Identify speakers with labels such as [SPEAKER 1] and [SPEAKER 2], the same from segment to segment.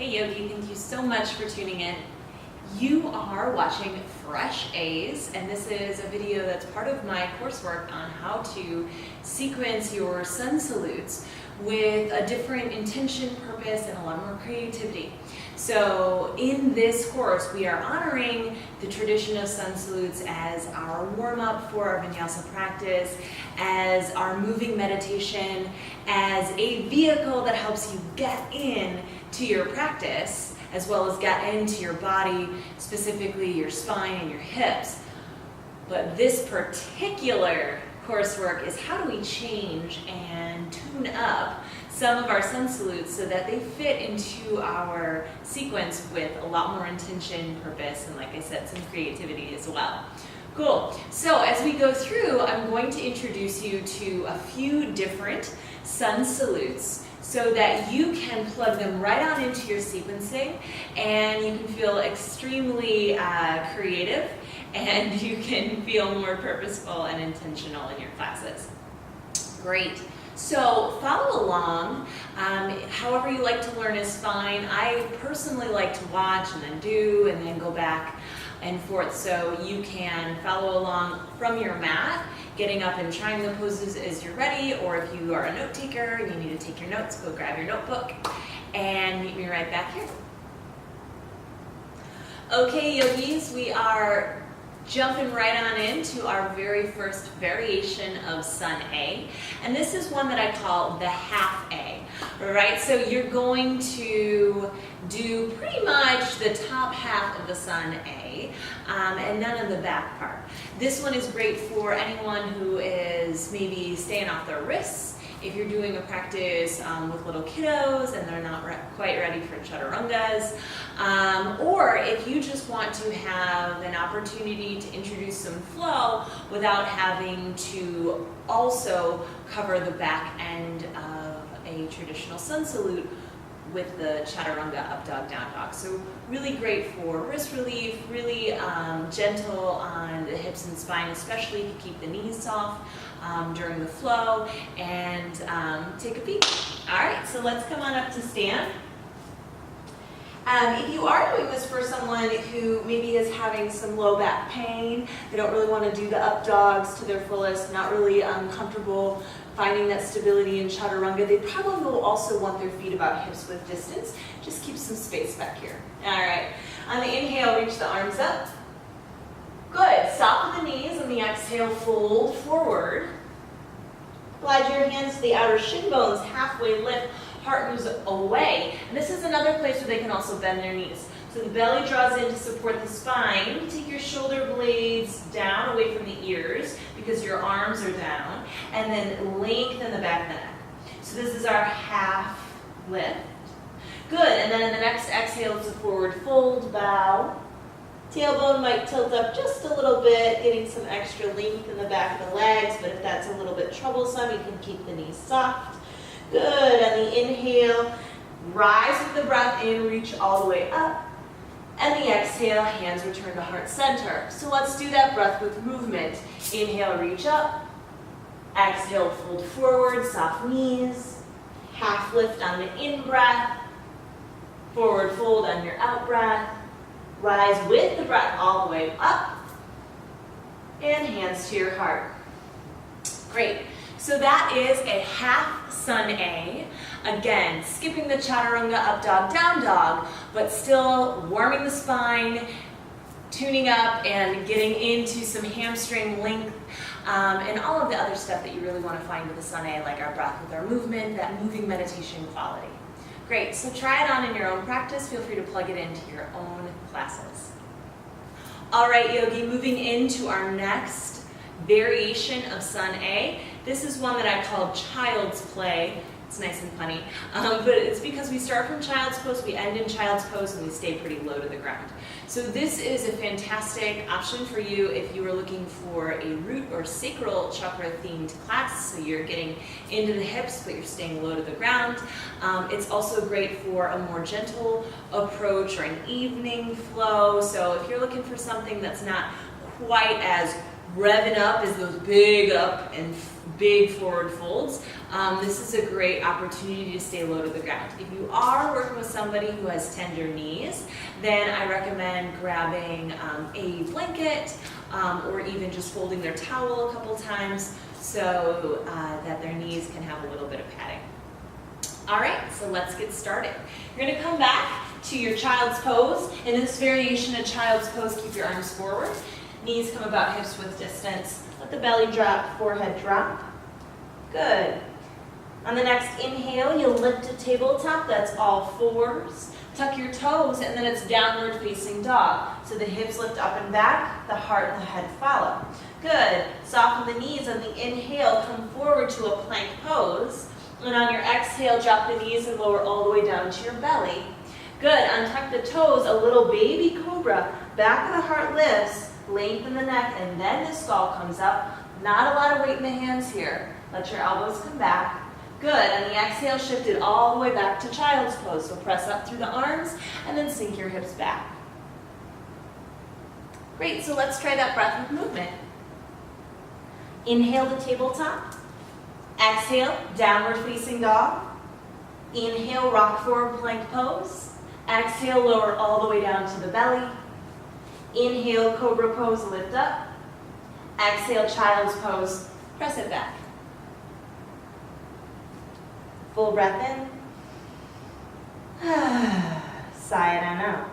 [SPEAKER 1] Hey Yogi, thank you so much for tuning in. You are watching Fresh A's, and this is a video that's part of my coursework on how to sequence your sun salutes with a different intention, purpose, and a lot more creativity. So in this course, we are honoring the tradition of sun salutes as our warm-up for our vinyasa practice, as our moving meditation, as a vehicle that helps you get in to your practice, as well as get into your body, specifically your spine and your hips. But this particular coursework is how do we change and tune up some of our sun salutes so that they fit into our sequence with a lot more intention, purpose, and like I said, some creativity as well. Cool. So as we go through, I'm going to introduce you to a few different sun salutes so that you can plug them right on into your sequencing and you can feel extremely creative and you can feel more purposeful and intentional in your classes. Great. So follow along. However you like to learn is fine. I personally like to watch and then do and then go back and forth, so you can follow along from your mat, getting up and trying the poses as you're ready, or if you are a note taker and you need to take your notes, go grab your notebook and meet me right back here. Okay, yogis, we are jumping right on into our very first variation of Sun A, and this is one that I call the half A, right? So you're going to do pretty much the top half of the Sun A and none of the back part. This one is great for anyone who is maybe staying off their wrists, if you're doing a practice with little kiddos and they're not quite ready for chaturangas, or if you just want to have an opportunity to introduce some flow without having to also cover the back end of a traditional sun salute with the chaturanga up dog, down dog. So really great for wrist relief, really gentle on the hips and spine, especially if you keep the knees soft during the flow, and take a peek. All right, so let's come on up to stand. If you are doing this for someone who maybe is having some low back pain, they don't really want to do the up dogs to their fullest, not really comfortable finding that stability in chaturanga, they probably will also want their feet about hips width distance. Just keep some space back here. All right, on the inhale, reach the arms up. Good, soften the knees. On the exhale, fold forward. Glide your hands to the outer shin bones, halfway lift, heart moves away. And this is another place where they can also bend their knees. So the belly draws in to support the spine. Take your shoulder blades down away from the ears because your arms are down. And then lengthen the back of the neck. So this is our half lift. Good, and then in the next exhale, it's a forward fold, bow. Tailbone might tilt up just a little bit, getting some extra length in the back of the legs, but if that's a little bit troublesome, you can keep the knees soft. Good, on the inhale, rise with the breath in, reach all the way up. And the exhale, hands return to heart center. So let's do that breath with movement. Inhale, reach up. Exhale, fold forward, soft knees. Half lift on the in-breath. Forward fold on your out-breath. Rise with the breath all the way up. And hands to your heart. Great. So that is a half Sun A. Again, skipping the chaturanga up dog, down dog, but still warming the spine, tuning up and getting into some hamstring length and all of the other stuff that you really want to find with the Sun A, like our breath with our movement, that moving meditation quality. Great, so try it on in your own practice. Feel free to plug it into your own classes. All right, yogi, moving into our next variation of Sun A. This is one that I call child's play. It's nice and funny, but it's because we start from child's pose, we end in child's pose, and we stay pretty low to the ground. So this is a fantastic option for you if you are looking for a root or sacral chakra themed class, so you're getting into the hips, but you're staying low to the ground. It's also great for a more gentle approach or an evening flow, so if you're looking for something that's not quite as revving up as those big up and big forward folds, This is a great opportunity to stay low to the ground. If you are working with somebody who has tender knees, then I recommend grabbing a blanket or even just folding their towel a couple times so that their knees can have a little bit of padding. All right, so let's get started. You're going to come back to your child's pose. In this variation of child's pose, keep your arms forward. Knees come about hips width distance. Let the belly drop, forehead drop. Good. On the next inhale, you'll lift to tabletop. That's all fours. Tuck your toes, and then it's downward facing dog. So the hips lift up and back, the heart and the head follow. Good. Soften the knees on the inhale. Come forward to a plank pose. And on your exhale, drop the knees and lower all the way down to your belly. Good. Untuck the toes, a little baby cobra. Back of the heart lifts, lengthen the neck, and then the skull comes up. Not a lot of weight in the hands here. Let your elbows come back. Good. On the exhale, shift it all the way back to child's pose. So press up through the arms and then sink your hips back. Great. So let's try that breath with movement. Inhale to tabletop. Exhale, downward facing dog. Inhale, rock forward plank pose. Exhale, lower all the way down to the belly. Inhale, cobra pose, lift up. Exhale, child's pose, press it back. Full breath in. Sigh it on out.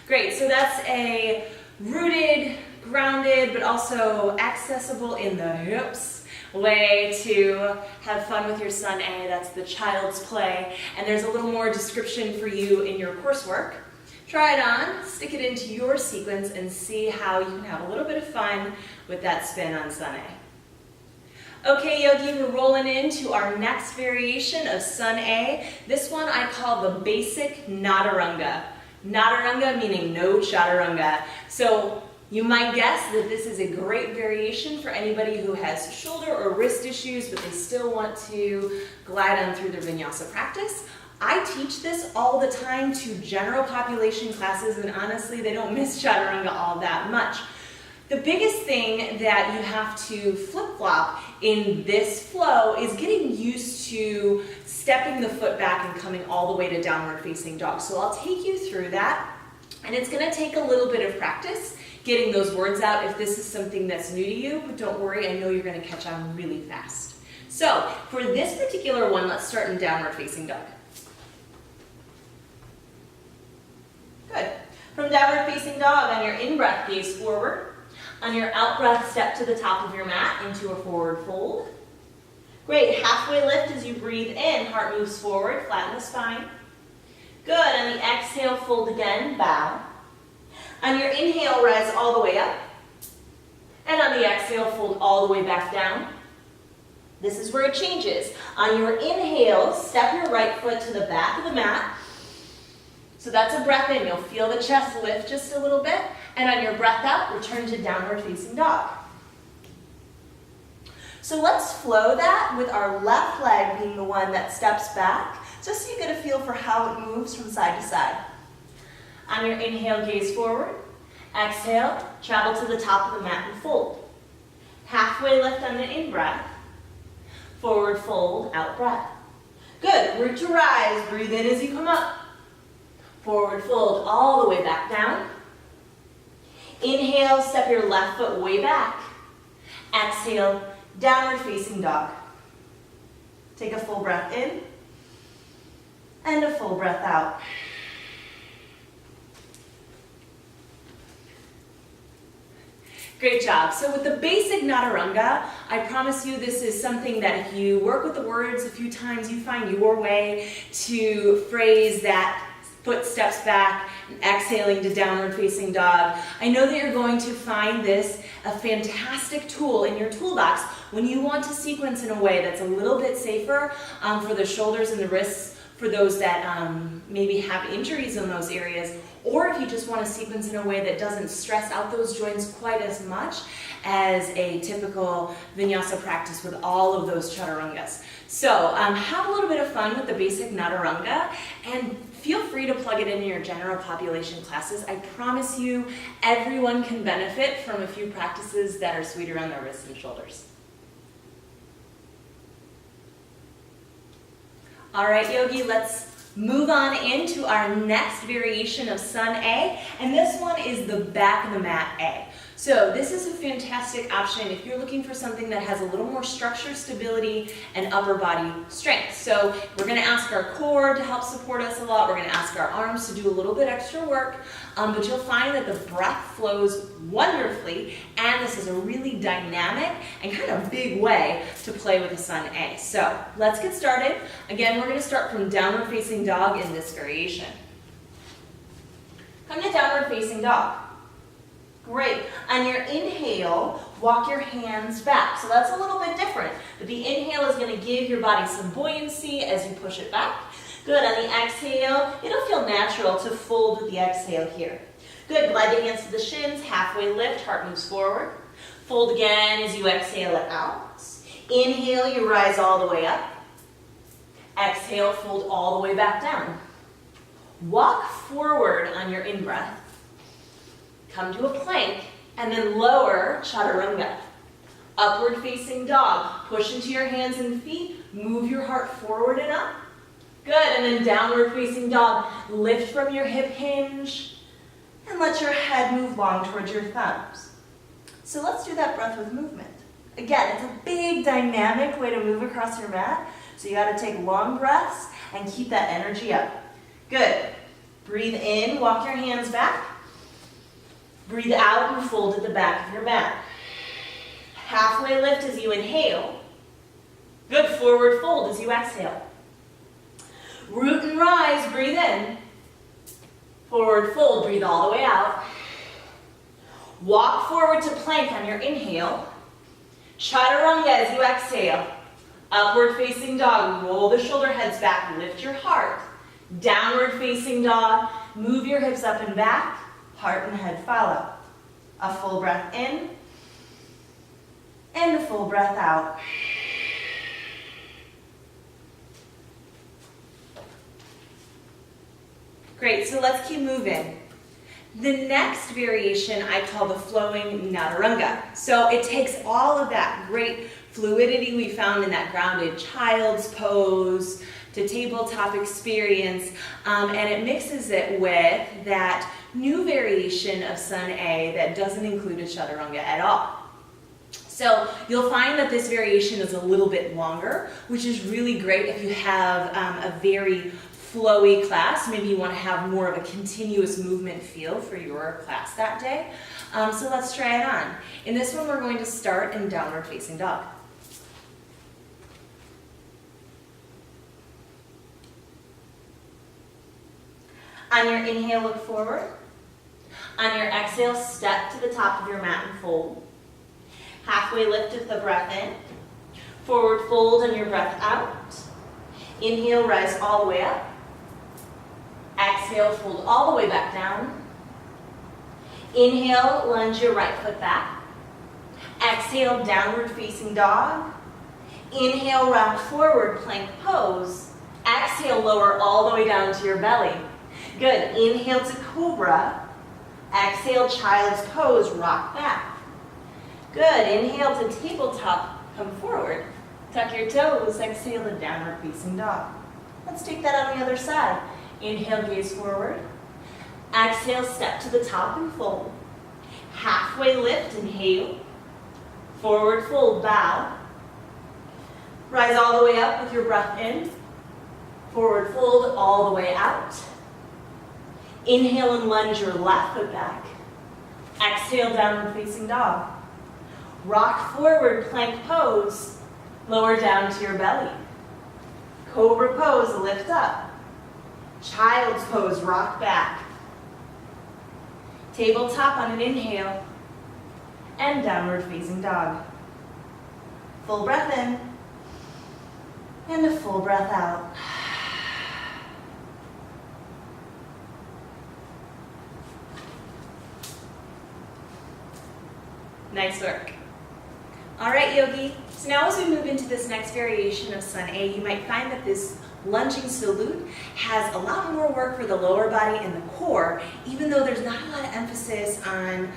[SPEAKER 1] Great, so that's a rooted, grounded, but also accessible in the hips way to have fun with your Sun A. That's the child's play. And there's a little more description for you in your coursework. Try it on, stick it into your sequence, and see how you can have a little bit of fun with that spin on Sun A. Okay, Yogi, we're rolling into our next variation of Sun A. This one I call the basic Noturanga. Noturanga meaning no chaturanga. So you might guess that this is a great variation for anybody who has shoulder or wrist issues, but they still want to glide on through their vinyasa practice. I teach this all the time to general population classes, and honestly, they don't miss chaturanga all that much. The biggest thing that you have to flip-flop in this flow is getting used to stepping the foot back and coming all the way to downward facing dog. So I'll take you through that, and it's going to take a little bit of practice getting those words out if this is something that's new to you, but don't worry, I know you're going to catch on really fast. So for this particular one, let's start in downward facing dog. Good. From downward facing dog, on your in-breath, gaze forward. On your out-breath, step to the top of your mat into a forward fold. Great. Halfway lift as you breathe in. Heart moves forward, flatten the spine. Good. On the exhale, fold again, bow. On your inhale, rise all the way up. And on the exhale, fold all the way back down. This is where it changes. On your inhale, step your right foot to the back of the mat. So that's a breath in. You'll feel the chest lift just a little bit. And on your breath out, return to downward facing dog. So let's flow that with our left leg being the one that steps back, just so you get a feel for how it moves from side to side. On your inhale, gaze forward. Exhale, travel to the top of the mat and fold. Halfway lift on the in-breath. Forward fold, out breath. Good. Root to rise. Breathe in as you come up. Forward fold all the way back down. Inhale, step your left foot way back. Exhale, downward facing dog. Take a full breath in and a full breath out. Great job. So with the basic Noturanga, I promise you this is something that if you work with the words a few times, you find your way to phrase that foot steps back, and exhaling to downward facing dog. I know that you're going to find this a fantastic tool in your toolbox when you want to sequence in a way that's a little bit safer for the shoulders and the wrists for those that maybe have injuries in those areas, or if you just want to sequence in a way that doesn't stress out those joints quite as much as a typical vinyasa practice with all of those chaturangas. So have a little bit of fun with the basic Noturanga, and feel free to plug it into your general population classes. I promise you, everyone can benefit from a few practices that are sweet around their wrists and shoulders. All right, Yogi, let's move on into our next variation of Sun A, and this one is the back of the mat A. So this is a fantastic option if you're looking for something that has a little more structure, stability, and upper body strength. So we're going to ask our core to help support us a lot. We're going to ask our arms to do a little bit extra work, but you'll find that the breath flows wonderfully, and this is a really dynamic and kind of big way to play with the Sun A. So let's get started. Again, we're going to start from downward facing dog in this variation. Come to downward facing dog. Great. On your inhale, walk your hands back. So that's a little bit different. But the inhale is going to give your body some buoyancy as you push it back. Good. On the exhale, it'll feel natural to fold with the exhale here. Good. Glide the hands to the shins. Halfway lift. Heart moves forward. Fold again as you exhale it out. Inhale, you rise all the way up. Exhale, fold all the way back down. Walk forward on your in-breath. Come to a plank, and then lower chaturanga. Upward facing dog. Push into your hands and feet. Move your heart forward and up. Good, and then downward facing dog. Lift from your hip hinge, and let your head move long towards your thumbs. So let's do that breath with movement. Again, it's a big dynamic way to move across your mat, so you gotta take long breaths and keep that energy up. Good. Breathe in, walk your hands back. Breathe out and fold at the back of your mat. Halfway lift as you inhale. Good, forward fold as you exhale. Root and rise, breathe in. Forward fold, breathe all the way out. Walk forward to plank on your inhale. Chaturanga as you exhale. Upward facing dog, roll the shoulder heads back, lift your heart. Downward facing dog, move your hips up and back. Heart and head follow. A full breath in, and a full breath out. Great, so let's keep moving. The next variation I call the flowing Noturanga. So it takes all of that great fluidity we found in that grounded child's pose to tabletop experience, and it mixes it with that new variation of Sun A that doesn't include a chaturanga at all. So you'll find that this variation is a little bit longer, which is really great if you have a very flowy class. Maybe you want to have more of a continuous movement feel for your class that day. So let's try it on. In this one, we're going to start in downward facing dog. On your inhale, look forward. On your exhale, step to the top of your mat and fold. Halfway lift with the breath in. Forward fold on your breath out. Inhale, rise all the way up. Exhale, fold all the way back down. Inhale, lunge your right foot back. Exhale, downward facing dog. Inhale, round forward, plank pose. Exhale, lower all the way down to your belly. Good. Inhale to cobra. Exhale, child's pose, rock back. Good. Inhale to tabletop, come forward. Tuck your toes. Exhale to downward facing dog. Let's take that on the other side. Inhale, gaze forward. Exhale, step to the top and fold. Halfway lift, inhale. Forward fold, bow. Rise all the way up with your breath in. Forward fold all the way out. Inhale and lunge your left foot back. Exhale, downward facing dog. Rock forward, plank pose. Lower down to your belly. Cobra pose, lift up. Child's pose, rock back. Tabletop on an inhale. And downward facing dog. Full breath in. And a full breath out. Nice work. All right, yogi. So now as we move into this next variation of Sun A, you might find that this lunging salute has a lot more work for the lower body and the core, even though there's not a lot of emphasis on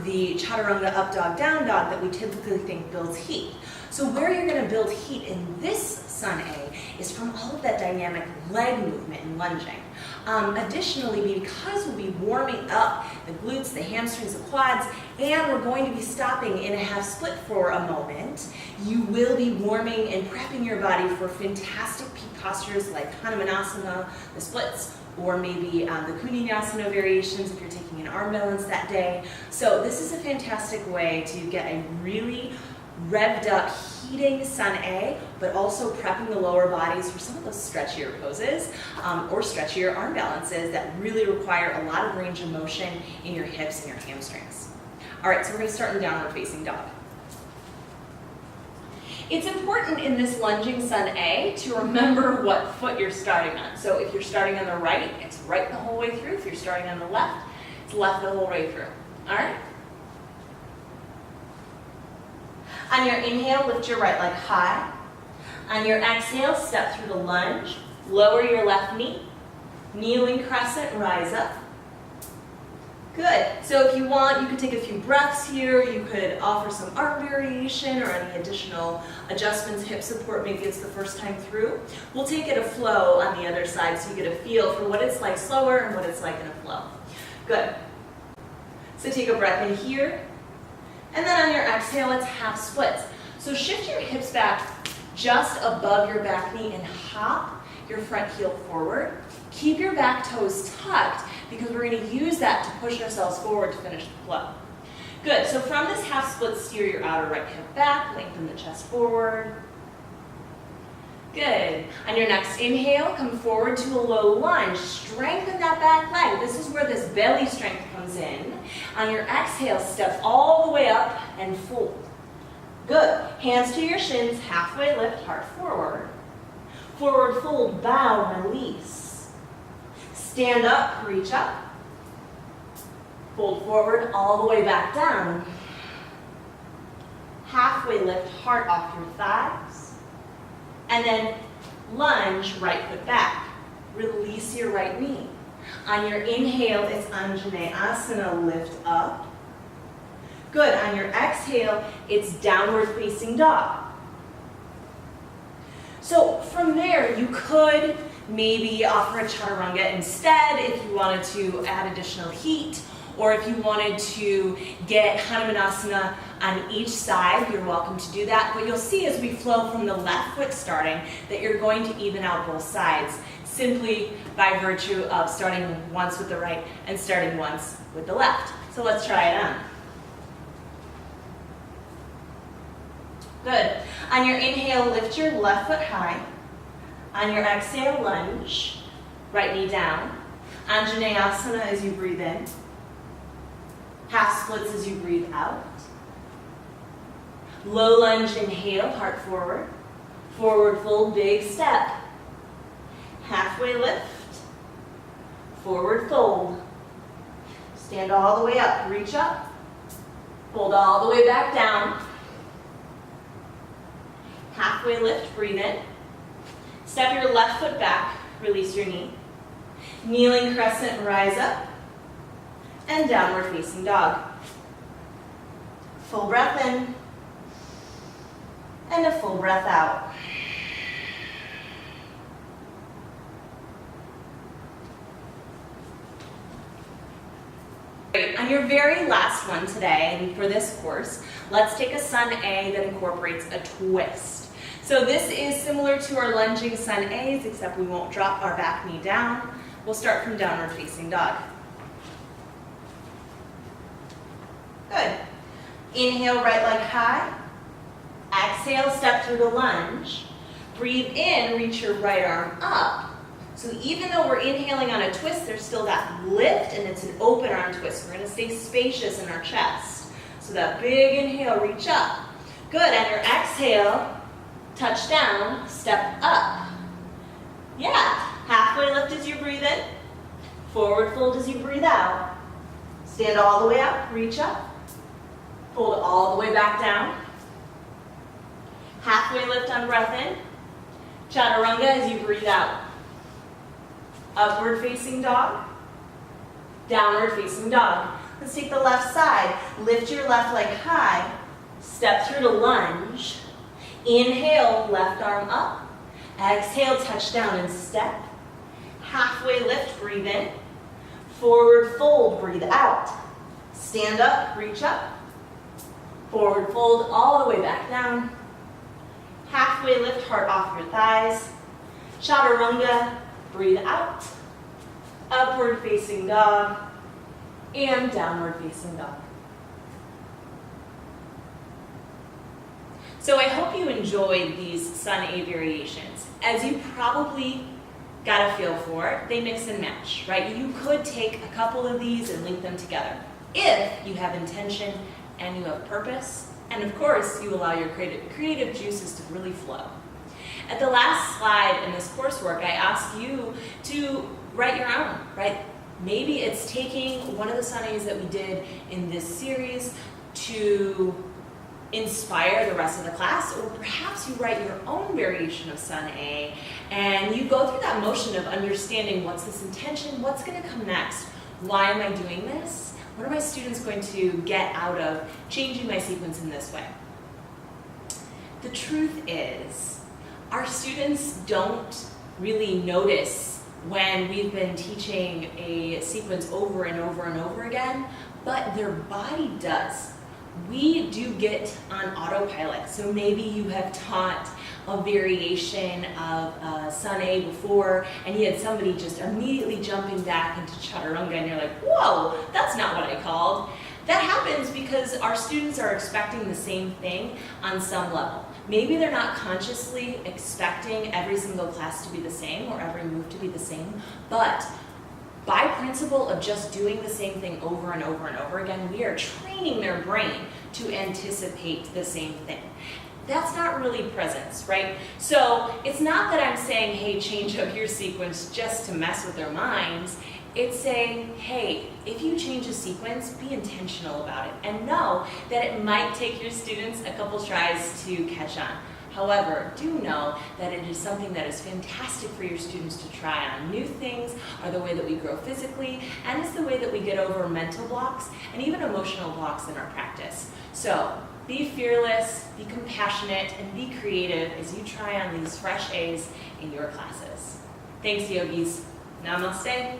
[SPEAKER 1] the chaturanga up dog, down dog that we typically think builds heat. So where you're going to build heat in this Sun A is from all of that dynamic leg movement and lunging. Additionally, because we'll be warming up the glutes, the hamstrings, the quads, and we're going to be stopping in a half split for a moment, you will be warming and prepping your body for fantastic peak postures like Hanumanasana, the splits, or maybe the Kundinyasana variations if you're taking an arm balance that day. So this is a fantastic way to get a really revved up, heating Sun A, but also prepping the lower bodies for some of those stretchier poses or stretchier arm balances that really require a lot of range of motion in your hips and your hamstrings. All right, so we're going to start in downward facing dog. It's important in this lunging Sun A to remember what foot you're starting on. So if you're starting on the right, it's right the whole way through. If you're starting on the left, it's left the whole way through. All right? On your inhale, lift your right leg high. On your exhale, step through the lunge. Lower your left knee. Kneeling crescent, rise up. Good. So if you want, you could take a few breaths here. You could offer some arm variation or any additional adjustments, hip support. Maybe it's the first time through. We'll take it a flow on the other side so you get a feel for what it's like slower and what it's like in a flow. Good. So take a breath in here. And then on your exhale, it's half splits. So shift your hips back just above your back knee and hop your front heel forward. Keep your back toes tucked because we're going to use that to push ourselves forward to finish the flow. Good, so from this half split, steer your outer right hip back, lengthen the chest forward. Good. On your next inhale, come forward to a low lunge. Strengthen that back leg. This is where this belly strength comes in. On your exhale, step all the way up and fold. Good. Hands to your shins, halfway lift, heart forward. Forward fold, bow, release. Stand up, reach up. Fold forward, all the way back down. Halfway lift, heart off your thighs. And then lunge, right foot back. Release your right knee. On your inhale, it's Anjaneyasana, lift up. Good. On your exhale, it's downward facing dog. So from there, you could maybe offer a chaturanga instead if you wanted to add additional heat, or if you wanted to get Hanumanasana on each side, you're welcome to do that. But you'll see as we flow from the left foot starting that you're going to even out both sides simply by virtue of starting once with the right and starting once with the left. So let's try it on. Good. On your inhale, lift your left foot high. On your exhale, lunge. Right knee down. Anjaneyasana as you breathe in. Half splits as you breathe out. Low lunge, inhale, heart forward. Forward fold, big step. Halfway lift. Forward fold. Stand all the way up, reach up. Fold all the way back down. Halfway lift, breathe in. Step your left foot back, release your knee. Kneeling crescent, rise up. And downward facing dog. Full breath in. And a full breath out. Great. On your very last one today, and for this course, let's take a Sun A that incorporates a twist. So this is similar to our lunging Sun A's, except we won't drop our back knee down. We'll start from downward facing dog. Good. Inhale, right leg high. Exhale, step through the lunge. Breathe in, reach your right arm up. So even though we're inhaling on a twist, there's still that lift, and it's an open arm twist. We're going to stay spacious in our chest. So that big inhale, reach up. Good. On your exhale, touch down, step up. Yeah. Halfway lift as you breathe in. Forward fold as you breathe out. Stand all the way up, reach up. Fold all the way back down. Halfway lift on breath in. Chaturanga as you breathe out. Upward facing dog. Downward facing dog. Let's take the left side. Lift your left leg high. Step through to lunge. Inhale, left arm up. Exhale, touch down and step. Halfway lift, breathe in. Forward fold, breathe out. Stand up, reach up. Forward fold all the way back down. Halfway lift, heart off your thighs. Chaturanga, breathe out. Upward facing dog. And downward facing dog. So I hope you enjoyed these Sun-A variations. As you probably got a feel for, they mix and match, right? You could take a couple of these and link them together if you have intention and you have purpose, and of course you allow your creative juices to really flow. At the last slide in this coursework, I asked you to write your own, right? Maybe it's taking one of the Sun-A's that we did in this series to inspire the rest of the class, or perhaps you write your own variation of Sun-A and you go through that motion of understanding what's this intention, what's going to come next, why am I doing this, what are my students going to get out of changing my sequence in this way. The truth is, our students don't really notice when we've been teaching a sequence over and over and over again, but their body does. We do get on autopilot, so maybe you have taught a variation of Sun-A before and you had somebody just immediately jumping back into Chaturanga and you're like, whoa, that's not what I called. That happens because our students are expecting the same thing on some level. Maybe they're not consciously expecting every single class to be the same or every move to be the same, but by principle of just doing the same thing over and over and over again, we are training their brain to anticipate the same thing. That's not really presence, right? So it's not that I'm saying, hey, change up your sequence just to mess with their minds. It's saying, hey, if you change a sequence, be intentional about it and know that it might take your students a couple tries to catch on. However, do know that it is something that is fantastic for your students to try on. New things are the way that we grow physically, and it's the way that we get over mental blocks and even emotional blocks in our practice. So be fearless, be compassionate, and be creative as you try on these fresh A's in your classes. Thanks, yogis. Namaste.